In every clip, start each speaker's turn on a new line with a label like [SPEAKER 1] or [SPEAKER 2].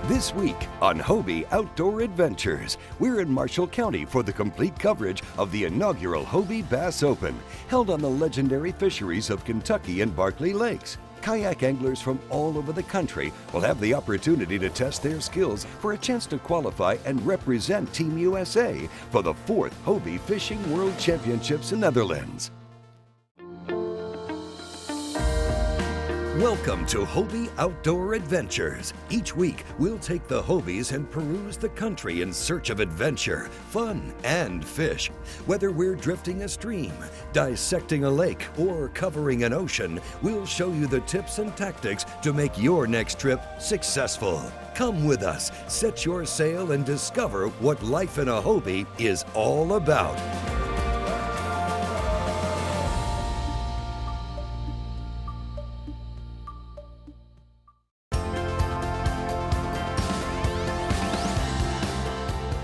[SPEAKER 1] This week on Hobie Outdoor Adventures, we're in Marshall County for the complete coverage of the inaugural Hobie Bass Open, held on the legendary fisheries of Kentucky and Barkley Lakes. Kayak anglers from all over the country will have the opportunity to test their skills for a chance to qualify and represent Team USA for the 4th Hobie Fishing World Championships in Netherlands. Welcome to Hobie Outdoor Adventures. Each week, we'll take the Hobies and peruse the country in search of adventure, fun, and fish. Whether we're drifting a stream, dissecting a lake, or covering an ocean, we'll show you the tips and tactics to make your next trip successful. Come with us, set your sail, and discover what life in a Hobie is all about.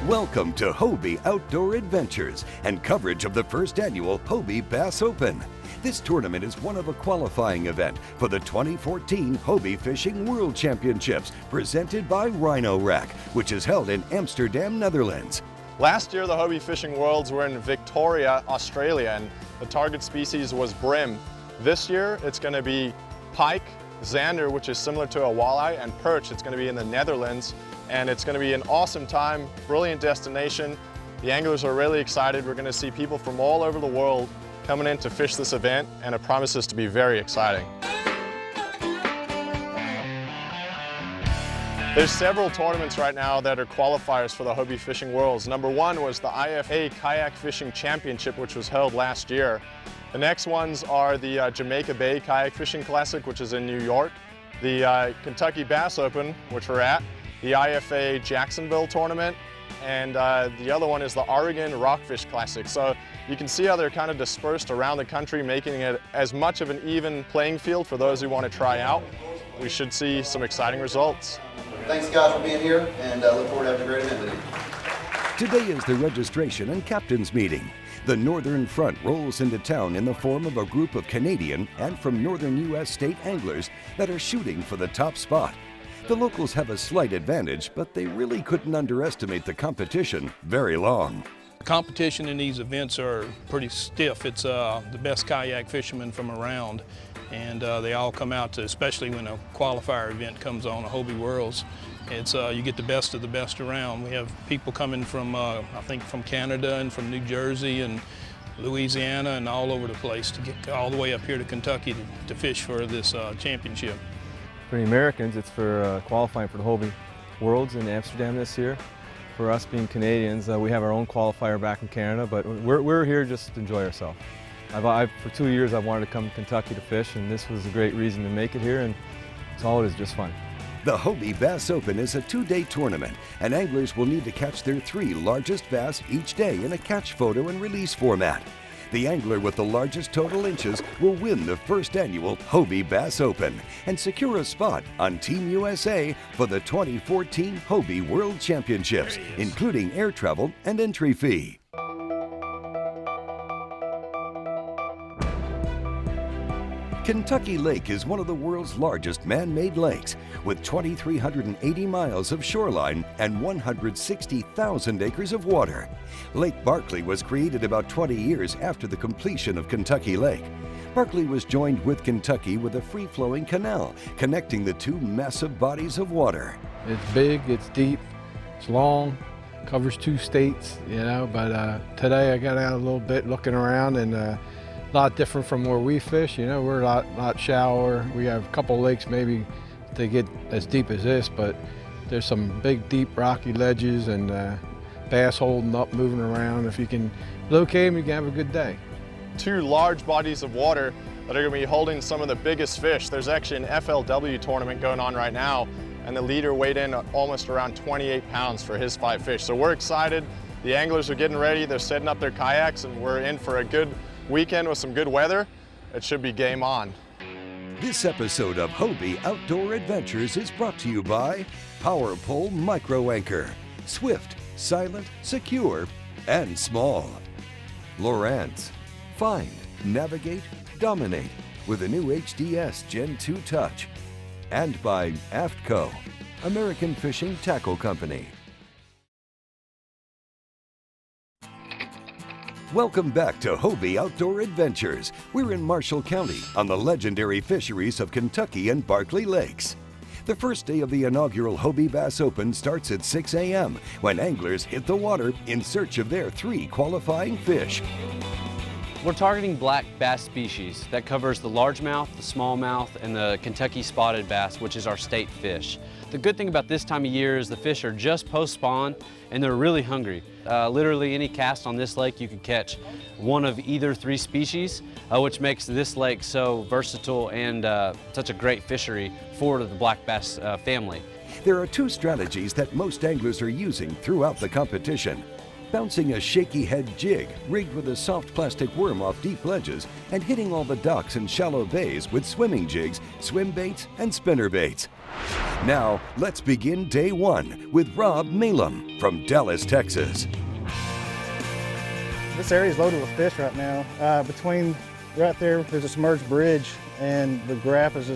[SPEAKER 1] Welcome to Hobie Outdoor Adventures and coverage of the first annual Hobie Bass Open. This tournament is one of a qualifying event for the 2014 Hobie Fishing World Championships presented by Rhino Rack, which is held in Amsterdam, Netherlands.
[SPEAKER 2] Last year, the Hobie Fishing Worlds were in Victoria, Australia, and the target species was brim. This year, it's going to be pike, zander, which is similar to a walleye, and perch. It's going to be in the Netherlands. And it's going to be an awesome time, brilliant destination. The anglers are really excited. We're going to see people from all over the world coming in to fish this event, and it promises to be very exciting. There's several tournaments right now that are qualifiers for the Hobie Fishing Worlds. Number one was the IFA Kayak Fishing Championship, which was held last year. The next ones are the Jamaica Bay Kayak Fishing Classic, which is in New York, the Kentucky Bass Open, which we're at, the IFA Jacksonville tournament, and the other one is the Oregon Rockfish Classic. So you can see how they're kind of dispersed around the country, making it as much of an even playing field for those who want to try out. We should see some exciting results.
[SPEAKER 3] Thanks guys for being here, and look forward to having a great event with you.
[SPEAKER 1] Today is the registration and captain's meeting. The Northern Front rolls into town in the form of a group of Canadian and from Northern U.S. state anglers that are shooting for the top spot. The locals have a slight advantage, but they really couldn't underestimate the competition very long.
[SPEAKER 4] The competition in these events are pretty stiff. It's the best kayak fishermen from around, and they all come out to, especially when a qualifier event comes on, a Hobie Worlds. It's you get the best of the best around. We have people coming from, I think, from Canada and from New Jersey and Louisiana and all over the place to get all the way up here to Kentucky to fish for this championship.
[SPEAKER 5] For the Americans, it's for qualifying for the Hobie Worlds in Amsterdam this year. For us being Canadians, we have our own qualifier back in Canada, but we're here just to enjoy ourselves. For 2 years I've wanted to come to Kentucky to fish, and this was a great reason to make it here, and it's all it is, just fun.
[SPEAKER 1] The Hobie Bass Open is a 2-day tournament, and anglers will need to catch their 3 largest bass each day in a catch photo and release format. The angler with the largest total inches will win the first annual Hobie Bass Open and secure a spot on Team USA for the 2014 Hobie World Championships, including air travel and entry fee. Kentucky Lake is one of the world's largest man-made lakes, with 2,380 miles of shoreline and 160,000 acres of water. Lake Barkley was created about 20 years after the completion of Kentucky Lake. Barkley was joined with Kentucky with a free-flowing canal connecting the 2 massive bodies of water.
[SPEAKER 6] It's big, it's deep, it's long, covers 2 states, but today I got out a little bit looking around, and a lot different from where we fish. We're a lot shallower. We have a couple lakes maybe to get as deep as this, but there's some big, deep, rocky ledges and bass holding up, moving around. If you can locate them, you can have a good day.
[SPEAKER 2] 2 large bodies of water that are going to be holding some of the biggest fish. There's actually an FLW tournament going on right now, and the leader weighed in almost around 28 pounds for his 5 fish. So we're excited. The anglers are getting ready. They're setting up their kayaks, and we're in for a good weekend with some good weather. It should be game on.
[SPEAKER 1] This episode of Hobie Outdoor Adventures is brought to you by Power Pole Micro Anchor, swift, silent, secure, and small. Lowrance, find, navigate, dominate with the new HDS Gen 2 Touch. And by AFTCO, American Fishing Tackle Company. Welcome back to Hobie Outdoor Adventures. We're in Marshall County on the legendary fisheries of Kentucky and Barkley Lakes. The first day of the inaugural Hobie Bass Open starts at 6 a.m. when anglers hit the water in search of their 3 qualifying fish.
[SPEAKER 7] We're targeting black bass species. That covers the largemouth, the smallmouth, and the Kentucky spotted bass, which is our state fish. The good thing about this time of year is the fish are just post-spawn and they're really hungry. Literally any cast on this lake you can catch one of either 3 species, which makes this lake so versatile and such a great fishery for the black bass family.
[SPEAKER 1] There are 2 strategies that most anglers are using throughout the competition. Bouncing a shaky head jig rigged with a soft plastic worm off deep ledges and hitting all the docks and shallow bays with swimming jigs, swim baits, and spinner baits. Now, let's begin day 1 with Rob Malum from Dallas, Texas.
[SPEAKER 8] This area is loaded with fish right now. Between right there's a submerged bridge and the graph is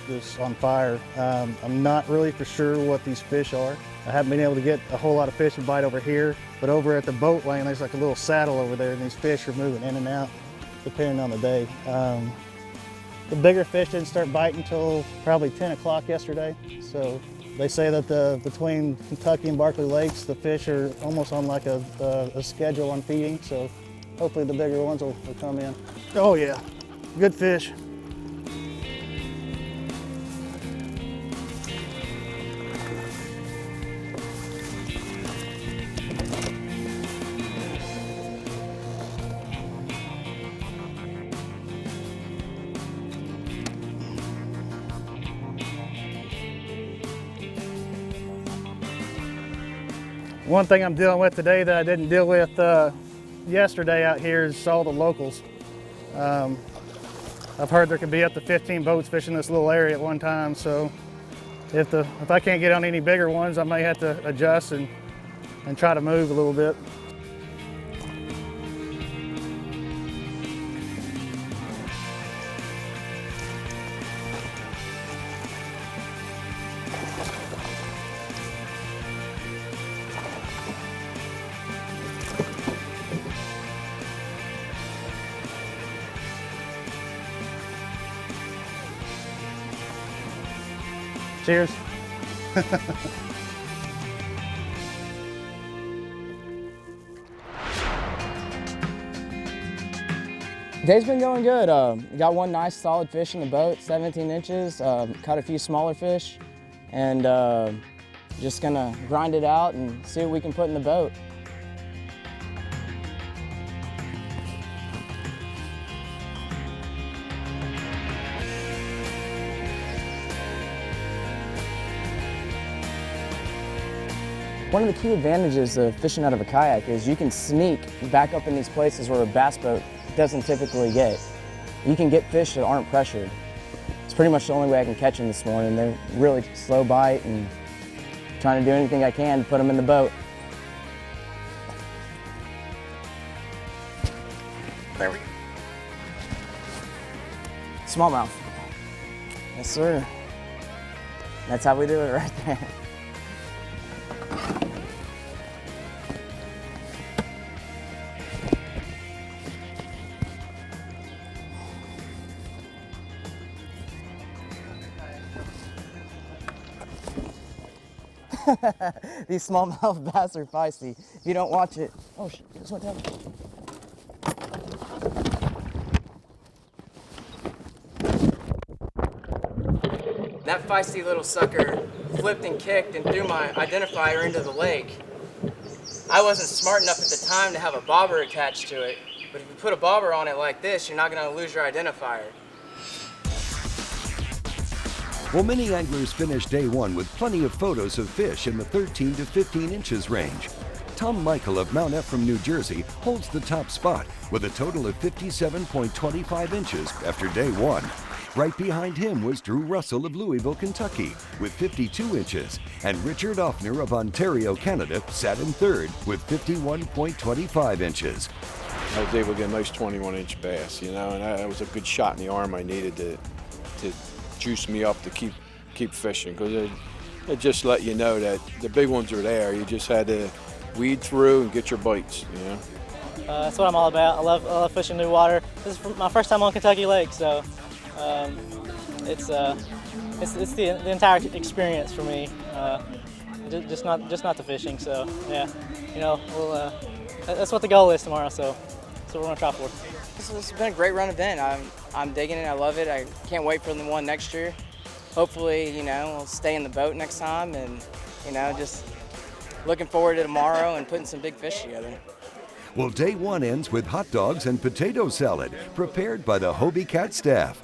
[SPEAKER 8] just on fire. I'm not really for sure what these fish are. I haven't been able to get a whole lot of fish to bite over here, but over at the boat lane there's like a little saddle over there and these fish are moving in and out depending on the day. The bigger fish didn't start biting until probably 10 o'clock yesterday. So they say that between Kentucky and Barkley Lakes, the fish are almost on like a schedule on feeding. So hopefully the bigger ones will come in. Oh yeah, good fish. One thing I'm dealing with today that I didn't deal with yesterday out here is all the locals. I've heard there could be up to 15 boats fishing this little area at one time, so if I can't get on any bigger ones, I may have to adjust and try to move a little bit. Cheers.
[SPEAKER 9] Day's been going good. Got one nice solid fish in the boat, 17 inches. Caught a few smaller fish and just gonna grind it out and see what we can put in the boat. One of the key advantages of fishing out of a kayak is you can sneak back up in these places where a bass boat doesn't typically get. You can get fish that aren't pressured. It's pretty much the only way I can catch them this morning. They're really slow bite and trying to do anything I can to put them in the boat. There we go. Smallmouth. Yes, sir. That's how we do it right there. These smallmouth bass are feisty. If you don't watch it, oh shit, just went down. That feisty little sucker flipped and kicked and threw my identifier into the lake. I wasn't smart enough at the time to have a bobber attached to it, but if you put a bobber on it like this, you're not gonna lose your identifier.
[SPEAKER 1] Well, many anglers finish day 1 with plenty of photos of fish in the 13 to 15 inches range. Tom Michael of Mount Ephraim, New Jersey holds the top spot with a total of 57.25 inches after day 1. Right behind him was Drew Russell of Louisville, Kentucky with 52 inches, and Richard Offner of Ontario, Canada sat in 3rd with 51.25 inches.
[SPEAKER 10] I was able to get a nice 21-inch bass, you know, and that was a good shot in the arm I needed to juice me up to keep fishing, because it just let you know that the big ones are there. You just had to weed through and get your bites, you know.
[SPEAKER 11] That's what I'm all about. I love fishing new water. This is my first time on Kentucky Lake, so it's the entire experience for me. Just not the fishing. So yeah, you know, that's what the goal is tomorrow. So that's what we're gonna try for.
[SPEAKER 9] This has been a great run event. I'm digging it. I love it. I can't wait for the one next year. Hopefully, you know, we'll stay in the boat next time, and you know, just looking forward to tomorrow and putting some big fish together.
[SPEAKER 1] Well, day one ends with hot dogs and potato salad prepared by the Hobie Cat staff.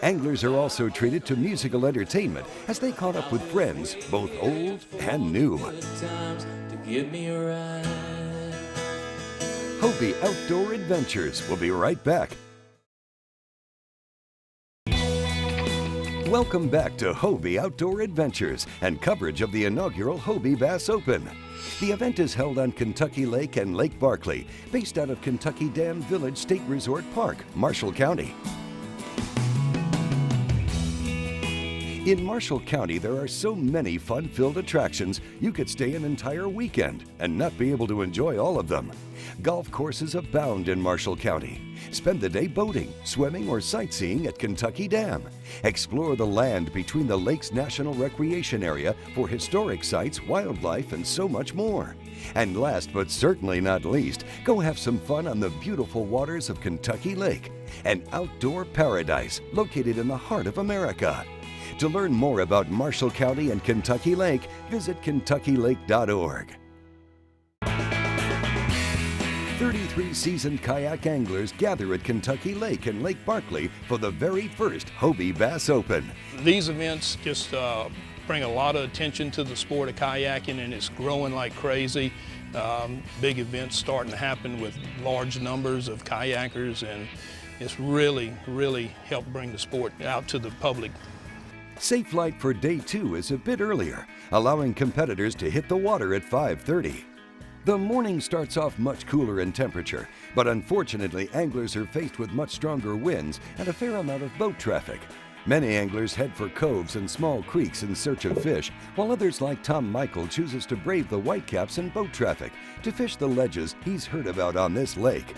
[SPEAKER 1] Anglers are also treated to musical entertainment as they caught up with friends, both old and new. Hobie Outdoor Adventures will be right back. Welcome back to Hobie Outdoor Adventures and coverage of the inaugural Hobie Bass Open. The event is held on Kentucky Lake and Lake Barkley, based out of Kentucky Dam Village State Resort Park, Marshall County. In Marshall County, there are so many fun-filled attractions, you could stay an entire weekend and not be able to enjoy all of them. Golf courses abound in Marshall County. Spend the day boating, swimming, or sightseeing at Kentucky Dam. Explore the land between the Lakes National Recreation Area for historic sites, wildlife, and so much more. And last but certainly not least, go have some fun on the beautiful waters of Kentucky Lake, an outdoor paradise located in the heart of America. To learn more about Marshall County and Kentucky Lake, visit KentuckyLake.org. 33 seasoned kayak anglers gather at Kentucky Lake and Lake Barkley for the very first Hobie Bass Open.
[SPEAKER 4] These events just bring a lot of attention to the sport of kayaking, and it's growing like crazy. Big events starting to happen with large numbers of kayakers, and it's really helped bring the sport out to the public.
[SPEAKER 1] Safe flight for day 2 is a bit earlier, allowing competitors to hit the water at 5:30. The morning starts off much cooler in temperature, but unfortunately anglers are faced with much stronger winds and a fair amount of boat traffic. Many anglers head for coves and small creeks in search of fish, while others like Tom Michael chooses to brave the whitecaps and boat traffic to fish the ledges he's heard about on this lake.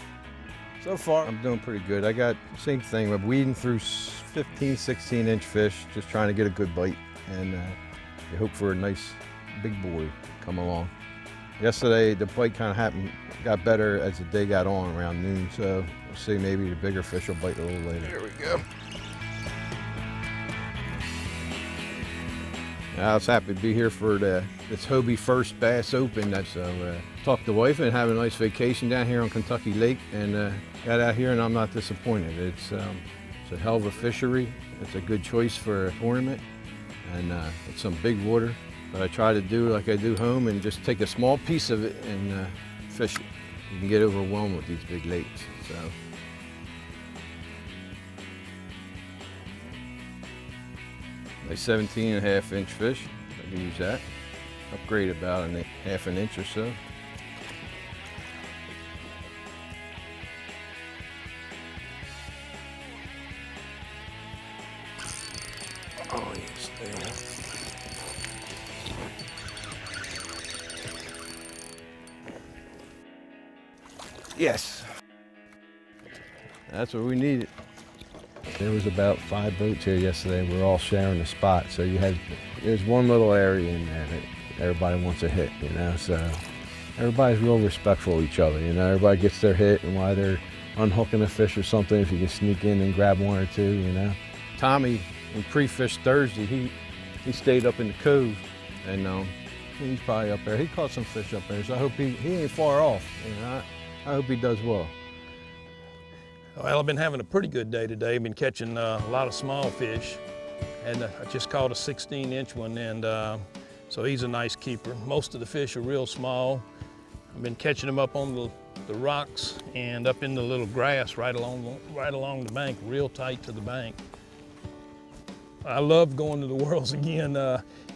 [SPEAKER 6] So far, I'm doing pretty good. I got the same thing. We're weeding through 15, 16-inch fish, just trying to get a good bite, and you hope for a nice big boy to come along. Yesterday, the bite kind of got better as the day got on around noon, so we'll see, maybe the bigger fish will bite a little later.
[SPEAKER 4] Here we go.
[SPEAKER 6] I was happy to be here for this Hobie First Bass Open. Talked to the wife and have a nice vacation down here on Kentucky Lake, and got out here and I'm not disappointed. It's a hell of a fishery. It's a good choice for a tournament, and it's some big water. But I try to do like I do home and just take a small piece of it and fish it. You can get overwhelmed with these big lakes. So. A 17.5-inch fish, I can use that. Upgrade about a half an inch or so.
[SPEAKER 10] Oh, yes, there.
[SPEAKER 6] Yes. That's what we needed. There was about 5 boats here yesterday. We're all sharing the spot. So there's one little area in there that everybody wants a hit, you know. So everybody's real respectful of each other, you know. Everybody gets their hit, and while they're unhooking a fish or something, if you can sneak in and grab one or two, you know. Tommy, in pre-fish Thursday, he stayed up in the cove, and he's probably up there. He caught some fish up there, so I hope he ain't far off, you know. I hope he does well.
[SPEAKER 4] Well, I've been having a pretty good day today. I've been catching a lot of small fish, and I just caught a 16-inch one, and so he's a nice keeper. Most of the fish are real small. I've been catching them up on the rocks and up in the little grass right along the bank, real tight to the bank. I love going to the Worlds again.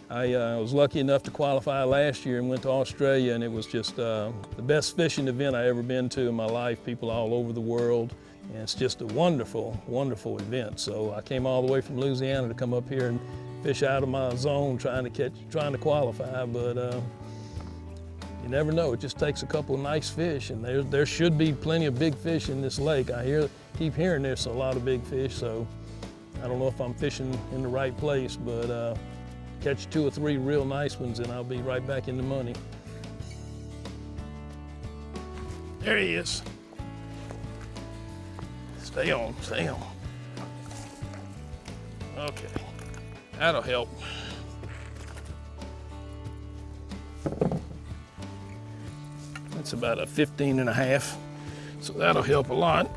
[SPEAKER 4] I was lucky enough to qualify last year and went to Australia, and it was just the best fishing event I ever been to in my life. People all over the world, and it's just a wonderful, wonderful event. So I came all the way from Louisiana to come up here and fish out of my zone trying to qualify, but you never know. It just takes a couple of nice fish, and there should be plenty of big fish in this lake. Keep hearing there's a lot of big fish, so I don't know if I'm fishing in the right place, but catch 2 or 3 real nice ones and I'll be right back in the money. There he is. Stay on, stay on. Okay, that'll help. That's about a 15.5, so that'll help a lot.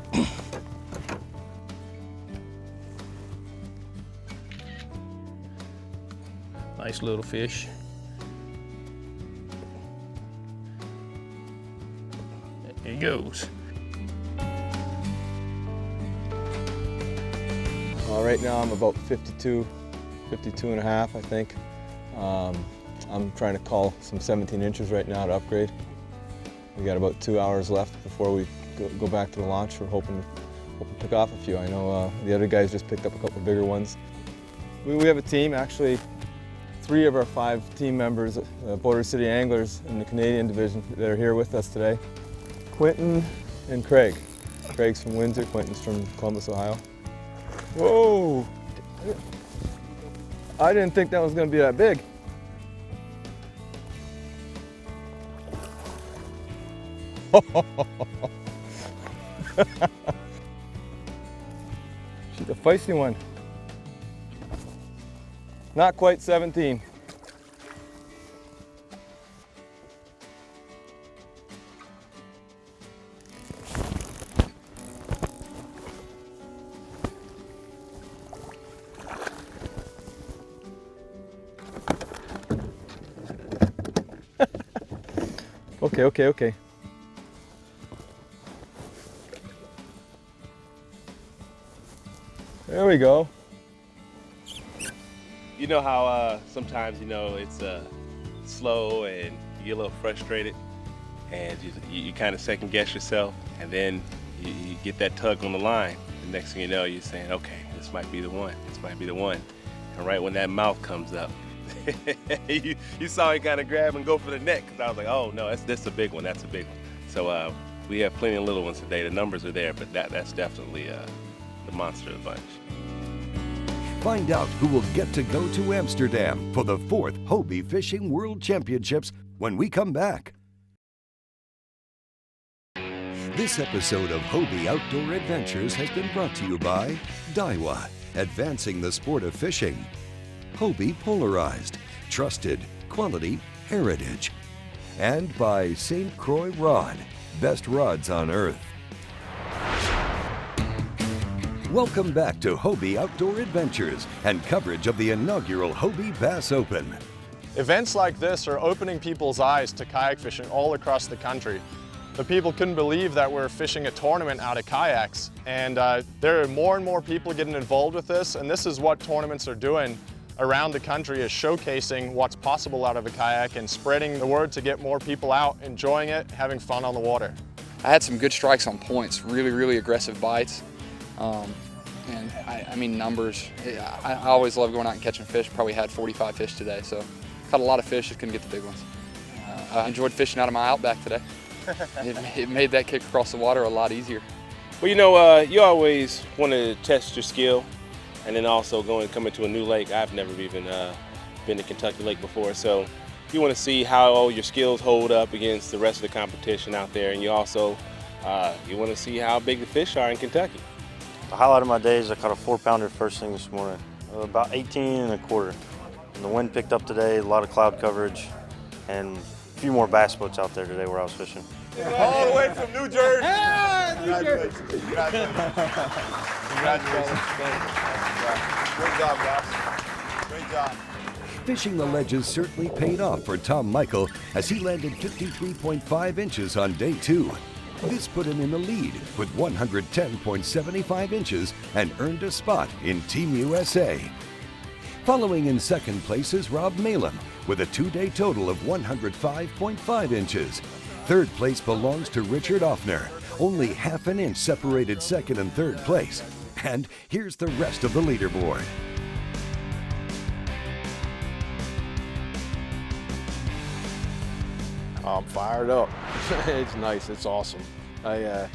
[SPEAKER 4] Nice little fish. There he goes.
[SPEAKER 5] Right now I'm about 52 and a half, I think. I'm trying to call some 17 inches right now to upgrade. We got about 2 hours left before we go back to the launch. We're hoping to pick off a few. I know the other guys just picked up a couple bigger ones. We have a team, actually 3 of our 5 team members, Border City Anglers in the Canadian division that are here with us today. Quentin and Craig. Craig's from Windsor, Quentin's from Columbus, Ohio. Whoa! I didn't think that was going to be that big. She's a feisty one. Not quite 17. Okay. There we go.
[SPEAKER 12] You know how sometimes, it's slow and you get a little frustrated and you kind of second guess yourself, and then you get that tug on the line. The next thing you know, you're saying, okay, this might be the one, And right when that mouth comes up, you saw it kind of grab and go for the neck, because I was like, oh no, that's a big one, that's a big one. So we have plenty of little ones today. The numbers are there, but that's definitely the monster of the bunch.
[SPEAKER 1] Find out who will get to go to Amsterdam for the 4th Hobie Fishing World Championships when we come back. This episode of Hobie Outdoor Adventures has been brought to you by Daiwa, advancing the sport of fishing. Hobie Polarized, trusted, quality, heritage. And by St. Croix Rod, best rods on earth. Welcome back to Hobie Outdoor Adventures and coverage of the inaugural Hobie Bass Open.
[SPEAKER 2] Events like this are opening people's eyes to kayak fishing all across the country. The people couldn't believe that we're fishing a tournament out of kayaks, and there are more and more people getting involved with this, and this is what tournaments are doing around the country, is showcasing what's possible out of a kayak and spreading the word to get more people out, enjoying it, having fun on the water.
[SPEAKER 13] I had some good strikes on points, really aggressive bites. And I mean numbers. I always love going out and catching fish. Probably had 45 fish today, so caught a lot of fish, just couldn't get the big ones. I enjoyed fishing out of my Outback today. It made that kick across the water a lot easier.
[SPEAKER 12] Well, you always want to test your skill, and then also coming to a new lake. I've never even been to Kentucky Lake before, so you want to see how your skills hold up against the rest of the competition out there, and you also you want to see how big the fish are in Kentucky.
[SPEAKER 14] The highlight of my day is I caught a 4-pounder first thing this morning, about 18 1/4. And the wind picked up today, a lot of cloud coverage, and a few more bass boats out there today where I was fishing.
[SPEAKER 2] All the way from New Jersey.
[SPEAKER 14] Yeah,
[SPEAKER 2] Congratulations. Congratulations. Great job, guys. Great job.
[SPEAKER 1] Fishing the ledges certainly paid off for Tom Michael as he landed 53.5 inches on day 2. This put him in the lead with 110.75 inches and earned a spot in Team USA. Following in second place is Rob Malem with a 2-day total of 105.5 inches. Third place belongs to Richard Offner. Only half an inch separated second and third place. And here's the rest of the leaderboard.
[SPEAKER 10] I'm fired up. It's nice. It's awesome. I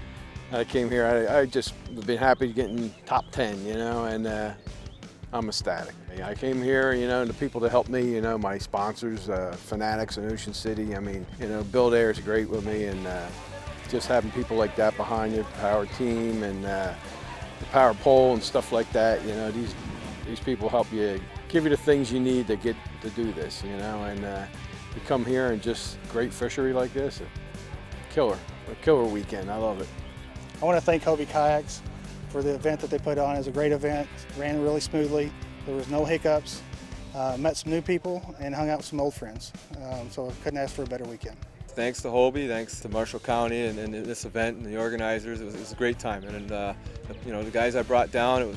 [SPEAKER 10] came here. I just been happy getting top 10, you know, and I'm ecstatic. I came here, you know, and the people that helped me, you know, my sponsors, Fanatics in Ocean City. I mean, you know, Bill Dare is great with me, and just having people like that behind you, Power Team and the Power Pole and stuff like that. You know, these people help you, give you the things you need to get to do this, you know, and you come here and just great fishery like this, a killer weekend. I love it.
[SPEAKER 8] I want to thank Hobie Kayaks for the event that they put on. It was a great event, ran really smoothly. There was no hiccups. Met some new people and hung out with some old friends. So I couldn't ask for a better weekend.
[SPEAKER 5] Thanks to Hobie, thanks to Marshall County and this event and the organizers. It was a great time, and you know, the guys I brought down,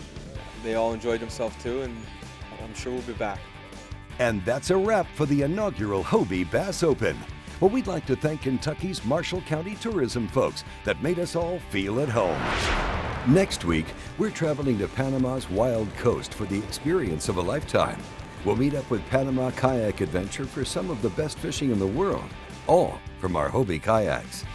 [SPEAKER 5] they all enjoyed themselves too, and I'm sure we'll be back.
[SPEAKER 1] And that's a wrap for the inaugural Hobie Bass Open. Well, we'd like to thank Kentucky's Marshall County tourism folks that made us all feel at home. Next week, we're traveling to Panama's wild coast for the experience of a lifetime. We'll meet up with Panama Kayak Adventure for some of the best fishing in the world, all from our Hobie kayaks.